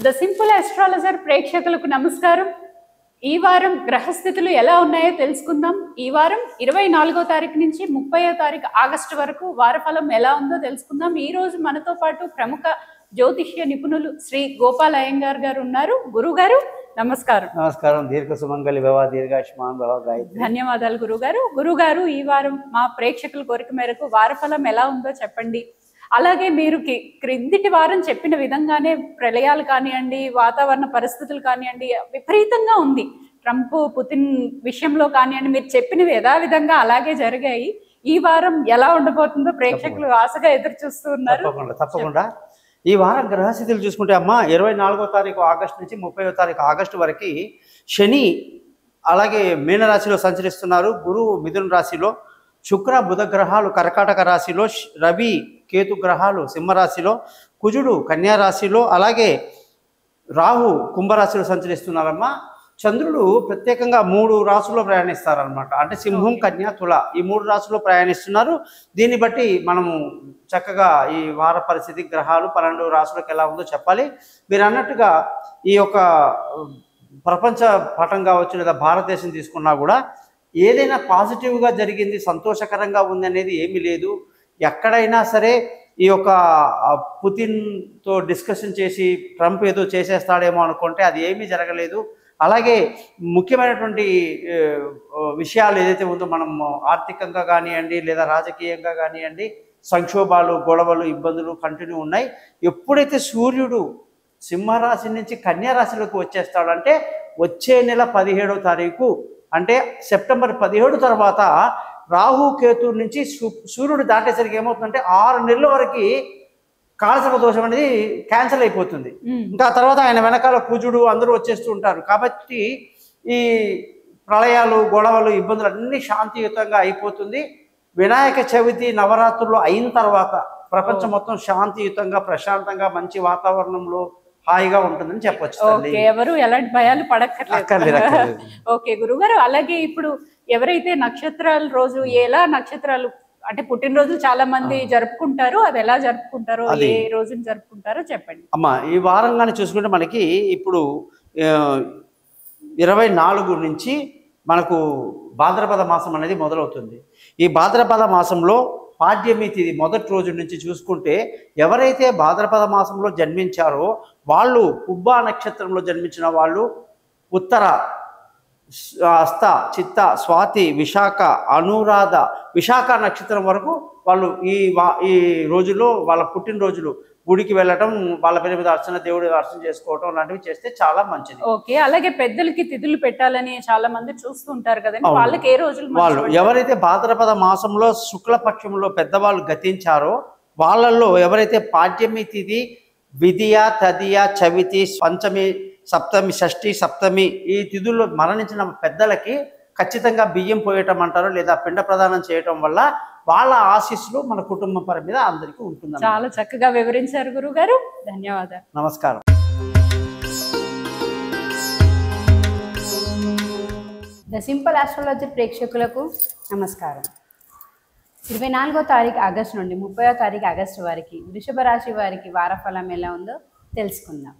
The simple astrologer ప్రేక్షకులకు నమస్కారం. ఈ వారం గ్రహస్థితులు ఎలా ఉన్నాయో తెలుసుకుందాం. ఈ వారం 24వ తారీఖు నుంచి 30వ తారీఖు ఆగస్టు వరకు వారఫలం ఎలా ఉందో తెలుసుకుందాం. ఈ రోజు మనతో పాటు ప్రముఖ జ్యోతిష్య నిపుణులు శ్రీ గోపాల్ అయ్యంగార్ గారు ఉన్నారు. గురుగారు నమస్కారం. నమస్కారం. దీర్ఘ సుమంగళి భవ, దీర్ఘాయుష్మాన్ భవ. గాయత్రి. ధన్యవాదాలు గురుగారు. గురుగారు ఈ వారం మా ప్రేక్షకుల కోరిక మేరకు వారఫలం ఎలా ఉందో చెప్పండి. అలాగే మీరు క్రిందిటి వారం చెప్పిన విధంగానే ప్రళయాలు కానివ్వండి, వాతావరణ పరిస్థితులు కానివ్వండి విపరీతంగా ఉంది. ట్రంప్ పుతిన్ విషయంలో కానివ్వండి, మీరు చెప్పినవి యథావిధంగా అలాగే జరిగాయి. ఈ వారం ఎలా ఉండబోతుందో ప్రేక్షకులు ఆశగా ఎదురు చూస్తూ ఉన్నారు. తప్పకుండా ఈ వారం గ్రహస్థితులు చూసుకుంటే అమ్మ 24వ తారీఖు ఆగస్టు నుంచి 30వ తారీఖు ఆగస్టు వరకు శని అలాగే మీనరాశిలో సంచరిస్తున్నారు. గురువు మిథున రాశిలో, శుక్ర బుధ గ్రహాలు కర్కాటక రాశిలో, రవి కేతు గ్రహాలు సింహరాశిలో, కుజుడు కన్యా రాశిలో, అలాగే రాహు కుంభరాశిలో సంచరిస్తున్నారమ్మా. చంద్రుడు ప్రత్యేకంగా 3 రాశుల్లో ప్రయాణిస్తారనమాట. అంటే సింహం, కన్యా, తుల ఈ 3 రాశుల్లో ప్రయాణిస్తున్నారు. దీన్ని బట్టి మనము చక్కగా ఈ వార పరిస్థితి గ్రహాలు 12 రాశులకు ఎలా ఉందో చెప్పాలి. మీరు అన్నట్టుగా ఈ యొక్క ప్రపంచ పటం కావచ్చు లేదా భారతదేశం తీసుకున్నా కూడా ఏదైనా పాజిటివ్గా జరిగింది, సంతోషకరంగా ఉంది అనేది ఏమీ లేదు. ఎక్కడైనా సరే ఈ యొక్క పుతిన్తో డిస్కషన్ చేసి ట్రంప్ ఏదో చేసేస్తాడేమో అనుకుంటే అది ఏమీ జరగలేదు. అలాగే ముఖ్యమైనటువంటి విషయాలు ఏదైతే ఉందో మనం ఆర్థికంగా కానివ్వండి లేదా రాజకీయంగా కానివ్వండి సంక్షోభాలు, గొడవలు, ఇబ్బందులు కంటిన్యూ ఉన్నాయి. ఎప్పుడైతే సూర్యుడు సింహరాశి నుంచి కన్యా రాశిలోకి వచ్చేస్తాడంటే వచ్చే నెల 17వ తారీఖు అంటే సెప్టెంబర్ 17 తర్వాత రాహు కేతు నుంచి సూర్యుడు దాటేసరికి ఏమవుతుందంటే 6 నెలల వరకు కాలసర్ప దోషం అనేది క్యాన్సిల్ అయిపోతుంది. ఇంకా తర్వాత ఆయన వెనకాల కుజుడు అందరూ వచ్చేస్తూ ఉంటారు. కాబట్టి ఈ ప్రళయాలు, గొడవలు, ఇబ్బందులు అన్నీ శాంతియుతంగా అయిపోతుంది. వినాయక చవితి నవరాత్రులు అయిన తర్వాత ప్రపంచం మొత్తం శాంతియుతంగా, ప్రశాంతంగా, మంచి వాతావరణంలో హాయిగా ఉంటుందని చెప్పొచ్చు. ఎవరు ఎలాంటి భయాలు పడక్కర్లేదు. ఓకే గురుగారు. అలాగే ఇప్పుడు ఎవరైతే నక్షత్రాల రోజు ఎలా నక్షత్రాలు అంటే పుట్టినరోజులు చాలా మంది జరుపుకుంటారు, అది ఎలా జరుపుకుంటారో, ఏ రోజున జరుపుకుంటారో చెప్పండి. అమ్మా ఈ వారంగానే చూసుకుంటే మనకి ఇప్పుడు 24 నుంచి మనకు భాద్రపద మాసం అనేది మొదలవుతుంది. ఈ భాద్రపద మాసంలో పాడ్యమి తిథి మొదటి రోజు నుంచి చూసుకుంటే ఎవరైతే భాద్రపద మాసంలో జన్మించారో వాళ్ళు పుబ్బా నక్షత్రంలో జన్మించిన వాళ్ళు ఉత్తర, హస్త, చిత్త, స్వాతి, విశాఖ, అనురాధ, విశాఖ నక్షత్రం వరకు వాళ్ళు ఈ రోజుల్లో వాళ్ళ పుట్టినరోజులు గుడికి వెళ్ళటం, వాళ్ళ పేరు మీద అర్చన, దేవుడి అర్చన చేసుకోవటం లాంటివి చేస్తే చాలా మంచిది. ఓకే. అలాగే పెద్దలకి తిథులు పెట్టాలని చాలా మంది చూస్తుంటారు కదండి, వాళ్ళకి ఏ రోజులు? వాళ్ళు ఎవరైతే భాద్రపద మాసంలో శుక్లపక్షంలో పెద్దవాళ్ళు గతించారో వాళ్ళల్లో ఎవరైతే పాడ్యమి తిథి, విధియ, తదియ, చవితి, పంచమి, సప్తమి, షష్ఠి, సప్తమి ఈ తిథుల్లో మరణించిన పెద్దలకి ఖచ్చితంగా బియ్యం పోయటం అంటారు లేదా పిండ ప్రదానం చేయటం వల్ల వాళ్ళ ఆశీస్సులు మన కుటుంబం పరి మీద అందరికీ ఉంటుంది. చాలా చక్కగా వివరించారు గురుగారు. ధన్యవాదాలు. నమస్కారం. ద సింపుల్ ఆస్ట్రాలజీ ప్రేక్షకులకు నమస్కారం. 24వ తారీఖు ఆగస్టు నుండి 30వ తారీఖు ఆగస్టు వారికి వృషభ రాశి వారికి వారఫలం ఎలా ఉందో తెలుసుకుందాం.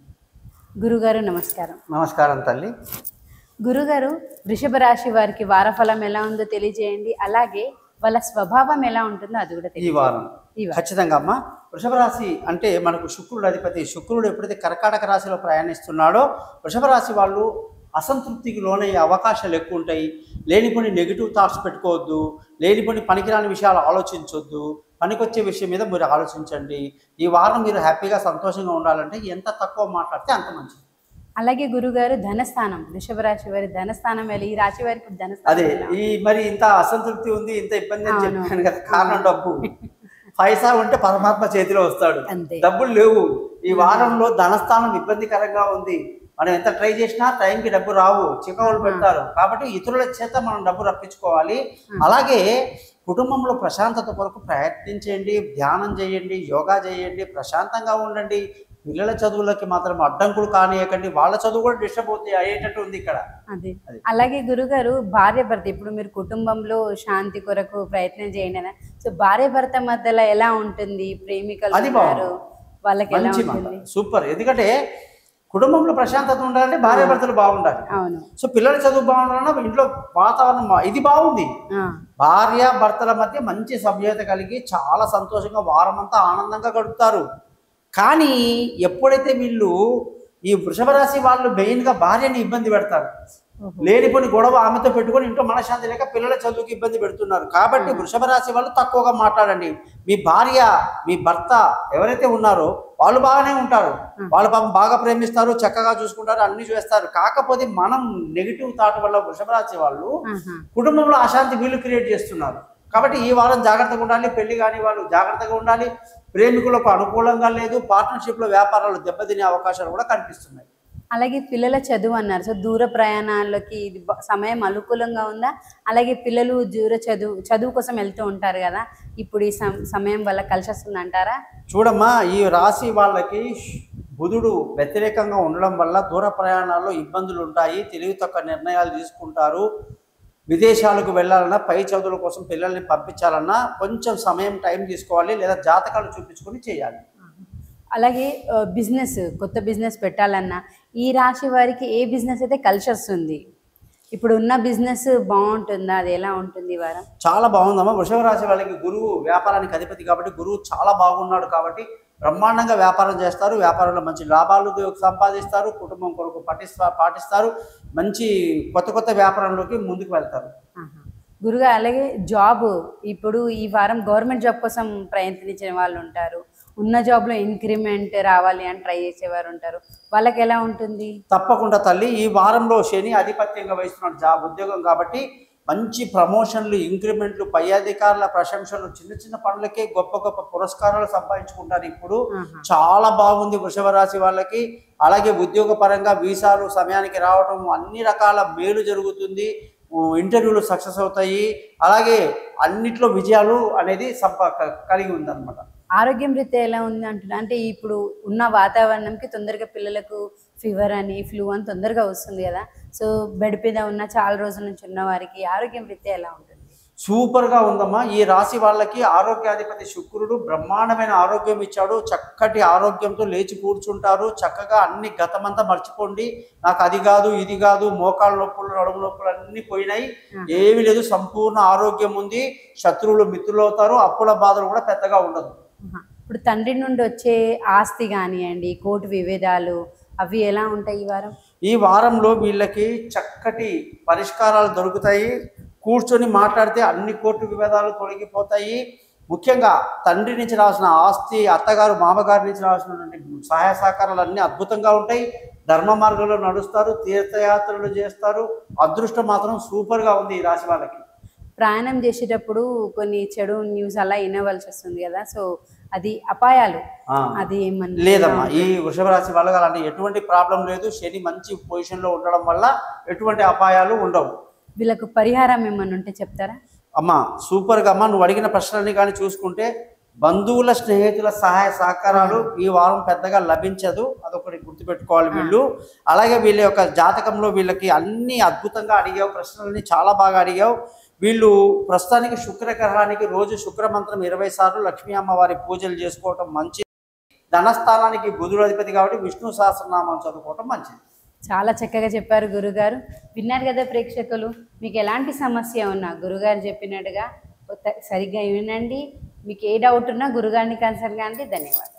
గురుగారు నమస్కారం. నమస్కారం తల్లి. గురుగారు, వృషభ రాశి వారికి వారఫలం ఎలా ఉందో తెలియజేయండి. అలాగే వాళ్ళ స్వభావం ఎలా ఉంటుందో అది కూడా ఈ వారం ఖచ్చితంగా అమ్మా. వృషభ రాశి అంటే మనకు శుక్రుడు అధిపతి. శుక్రుడు ఎప్పుడైతే కర్కాటక రాశిలో ప్రయాణిస్తున్నాడో వృషభ రాశి వాళ్ళు అసంతృప్తికి లోనయ్యే అవకాశాలు ఎక్కువ ఉంటాయి. లేనిపోని నెగిటివ్ థాట్స్ పెట్టుకోవద్దు, లేనిపోని పనికిరాని విషయాలు ఆలోచించొద్దు, పనికొచ్చే విషయం మీద మీరు ఆలోచించండి. ఈ వారం మీరు హ్యాపీగా సంతోషంగా ఉండాలంటే ఎంత తక్కువ మాట్లాడితే అంత మంచిది. అలాగే గురుగారు, ధనస్థానం వృషభ రాశి వారి ధనస్థానం ఈ రాశి వారికి ధనస్థానం అదే ఈ మరి ఇంత అసంతృప్తి ఉంది, ఇంత ఇబ్బంది అని చెప్పాను కదా, కారణం డబ్బు. పైసా ఉంటే పరమాత్మ చేతిలో వస్తాడు, డబ్బులు లేవు. ఈ వారంలో ధనస్థానం ఇబ్బందికరంగా ఉంది. మనం ఎంత ట్రై చేసినా టైంకి డబ్బు రావు, చికాకులు పెడతారు. కాబట్టి ఇతరుల చేత మనం డబ్బు రప్పించుకోవాలి. అలాగే కుటుంబంలో ప్రశాంతత కొరకు ప్రయత్నించండి, ధ్యానం చేయండి, యోగా చేయండి, ప్రశాంతంగా ఉండండి. పిల్లల చదువులకి మాత్రం అడ్డంకులు కానియకండి, వాళ్ళ చదువు కూడా డిస్టర్బ్ అవుతాయి అయ్యేటట్టు ఉంది ఇక్కడ. అదే అలాగే గురుగారు, భార్య భర్త ఇప్పుడు మీరు కుటుంబంలో శాంతి కొరకు ప్రయత్నం చేయండి. సో భార్య భర్త మధ్యలో ఎలా ఉంటుంది, ప్రేమికులు వాళ్ళకి ఎలా ఉంటుంది? సూపర్. ఎందుకంటే కుటుంబంలో ప్రశాంతత ఉండాలంటే భార్యాభర్తలు బాగుండాలి. అవును. సో పిల్లల చదువు బాగుండాలన్నా ఇంట్లో వాతావరణం ఇది బాగుంది. భార్య భర్తల మధ్య మంచి సభ్యత కలిగి చాలా సంతోషంగా వారం అంతా ఆనందంగా గడుపుతారు. కానీ ఎప్పుడైతే వీళ్ళు ఈ వృషభ రాశి వాళ్ళు మెయిన్గా భార్యని ఇబ్బంది పెడతారు, లేనిపోని గొడవ ఆమెతో పెట్టుకొని ఇంట్లో మనశ్శాంతి లేక పిల్లల చదువుకి ఇబ్బంది పెడుతున్నారు. కాబట్టి వృషభ రాశి వాళ్ళు తక్కువగా మాట్లాడండి. మీ భార్య మీ భర్త ఎవరైతే ఉన్నారో వాళ్ళు బాగానే ఉంటారు, వాళ్ళు పాపం బాగా ప్రేమిస్తారు, చక్కగా చూసుకుంటారు, అన్ని చేస్తారు. కాకపోతే మనం నెగిటివ్ థాట్ వల్ల వృషభ రాశి వాళ్ళు కుటుంబంలో అశాంతి వీళ్ళు క్రియేట్ చేస్తున్నారు. కాబట్టి ఈ వారం జాగ్రత్తగా ఉండాలి. పెళ్లి కాని వాళ్ళు జాగ్రత్తగా ఉండాలి. ప్రేమికులకు అనుకూలంగా లేదు. పార్ట్నర్షిప్లో వ్యాపారాలు దెబ్బతినే అవకాశాలు కూడా కనిపిస్తున్నాయి. అలాగే పిల్లల చదువు అన్నారు. సో దూర ప్రయాణాలకి ఇది సమయం అనుకూలంగా ఉందా? అలాగే పిల్లలు దూర చదువు కోసం వెళ్తూ ఉంటారు కదా, ఇప్పుడు ఈ సమయం వల్ల కలిసి వస్తుంది అంటారా? చూడమ్మా, ఈ రాశి వాళ్ళకి బుధుడు వ్యతిరేకంగా ఉండడం వల్ల దూర ప్రయాణాల్లో ఇబ్బందులు ఉంటాయి. తెలివి తక్కువ నిర్ణయాలు తీసుకుంటారు. విదేశాలకు వెళ్ళాలన్నా, పై చదువుల కోసం పిల్లల్ని పంపించాలన్నా కొంచెం సమయం టైం తీసుకోవాలి, లేదా జాతకాలు చూపించుకొని చేయాలి. అలాగే బిజినెస్, కొత్త బిజినెస్ పెట్టాలన్నా ఈ రాశి వారికి ఏ బిజినెస్ అయితే కలిసి వస్తుంది? ఇప్పుడు ఉన్న బిజినెస్ బాగుంటుందా? అది ఎలా ఉంటుంది ఈ వారం? చాలా బాగుందమ్మా. వృషభ రాశి వాళ్ళకి గురువు వ్యాపారానికి అధిపతి కాబట్టి గురువు చాలా బాగున్నాడు కాబట్టి బ్రహ్మాండంగా వ్యాపారం చేస్తారు. వ్యాపారంలో మంచి లాభాలు సంపాదిస్తారు. కుటుంబం కొరకు పాటిస్తారు. మంచి కొత్త వ్యాపారంలోకి ముందుకు వెళ్తారు. గురుగా అలాగే జాబ్, ఇప్పుడు ఈ వారం గవర్నమెంట్ జాబ్ కోసం ప్రయత్నించిన వాళ్ళు ఉంటారు, ఉన్న జాబ్లో ఇంక్రిమెంట్ రావాలి అని ట్రై చేసేవారు ఉంటారు. వాళ్ళకి ఎలా ఉంటుంది? తప్పకుండా తల్లి, ఈ వారంలో శని ఆధిపత్యంగా వహిస్తున్నాడు ఉద్యోగం కాబట్టి మంచి ప్రమోషన్లు, ఇంక్రిమెంట్లు, పై అధికారుల ప్రశంసలు, చిన్న పనులకే గొప్ప పురస్కారాలు సంపాదించుకుంటారు. ఇప్పుడు చాలా బాగుంది వృషభ రాశి వాళ్ళకి. అలాగే ఉద్యోగ పరంగా వీసాలు సమయానికి రావడం, అన్ని రకాల మేలు జరుగుతుంది. ఇంటర్వ్యూలు సక్సెస్ అవుతాయి. అలాగే అన్నిట్లో విజయాలు అనేది కలిగి ఉందన్నమాట. ఆరోగ్యం రీత్యా ఎలా ఉంది అంటున్నా అంటే ఇప్పుడు ఉన్న వాతావరణంకి తొందరగా పిల్లలకు ఫీవర్ అని, ఫ్లూ అని తొందరగా వస్తుంది కదా. సో బెడ్ మీద ఉన్న చాలా రోజుల నుంచి ఉన్న వారికి ఆరోగ్యం రీత్యా ఎలా ఉంటుంది? సూపర్గా ఉందమ్మా. ఈ రాశి వాళ్ళకి ఆరోగ్యాధిపతి శుక్రుడు బ్రహ్మాండమైన ఆరోగ్యం ఇచ్చాడు. చక్కటి ఆరోగ్యంతో లేచి కూర్చుంటారు. చక్కగా అన్ని గతమంతా మర్చిపోండి. నాకు అది కాదు, ఇది కాదు, మోకాళ్ళ నొప్పులు, నడుము నొప్పులు అన్నీ పోయినాయి, ఏమీ లేదు, సంపూర్ణ ఆరోగ్యం ఉంది. శత్రువులు మిత్రులు అవుతారు. అప్పుల బాధలు కూడా పెద్దగా ఉండదు. ఇప్పుడు తండ్రి నుండి వచ్చే ఆస్తి కానివ్వండి, కోర్టు విభేదాలు అవి ఎలా ఉంటాయి ఈ వారం? ఈ వారంలో వీళ్ళకి చక్కటి పరిష్కారాలు దొరుకుతాయి. కూర్చొని మాట్లాడితే అన్ని కోర్టు విభేదాలు తొలగిపోతాయి. ముఖ్యంగా తండ్రి నుంచి రావాల్సిన ఆస్తి, అత్తగారు మామగారి నుంచి రావాల్సినటువంటి సహాయ సహకారాలు అన్నీ అద్భుతంగా ఉంటాయి. ధర్మ మార్గంలో నడుస్తారు, తీర్థయాత్రలు చేస్తారు. అదృష్టం మాత్రం సూపర్గా ఉంది ఈ రాశి వాళ్ళకి. ప్రయాణం చేసేటప్పుడు కొన్ని చెడు న్యూస్ అలా వినవలసి వస్తుంది కదా, సో అది అపాయాలు, అది ఏమన్నా లేదమ్మా. ఈ వృషభ రాశి వాళ్ళకి అలాంటి ఎటువంటి ప్రాబ్లం లేదు. శని మంచి పొజిషన్లో ఉండడం వల్ల ఎటువంటి అపాయాలు ఉండవు. వీళ్ళకు పరిహారం ఏమన్నా ఉంటే చెప్తారా? అమ్మా సూపర్గా అమ్మా, నువ్వు అడిగిన ప్రశ్నల్ని కానీ చూసుకుంటే బంధువుల, స్నేహితుల సహాయ సహకారాలు ఈ వారం పెద్దగా లభించదు. అదొకటి గుర్తుపెట్టుకోవాలి వీళ్ళు. అలాగే వీళ్ళ యొక్క జాతకంలో వీళ్ళకి అన్ని అద్భుతంగా అడిగావు, ప్రశ్నల్ని చాలా బాగా అడిగావు. వీళ్ళు ప్రస్తుతానికి శుక్రగ్రహానికి రోజు శుక్రమంత్రం 20 సార్లు లక్ష్మీ అమ్మవారి పూజలు చేసుకోవటం మంచిది. ధనస్థానానికి బుధుడు అధిపతి కాబట్టి విష్ణు సహస్రనామం చదువుకోవటం మంచిది. చాలా చక్కగా చెప్పారు గురుగారు. విన్నారు కదా ప్రేక్షకులు, మీకు ఎలాంటి సమస్య ఉన్నా గురుగారు చెప్పినట్టుగా సరిగ్గా వినండి. మీకు ఏ డౌట్ ఉన్నా గురుగారిని కన్సల్ట్ కాండి. ధన్యవాదాలు.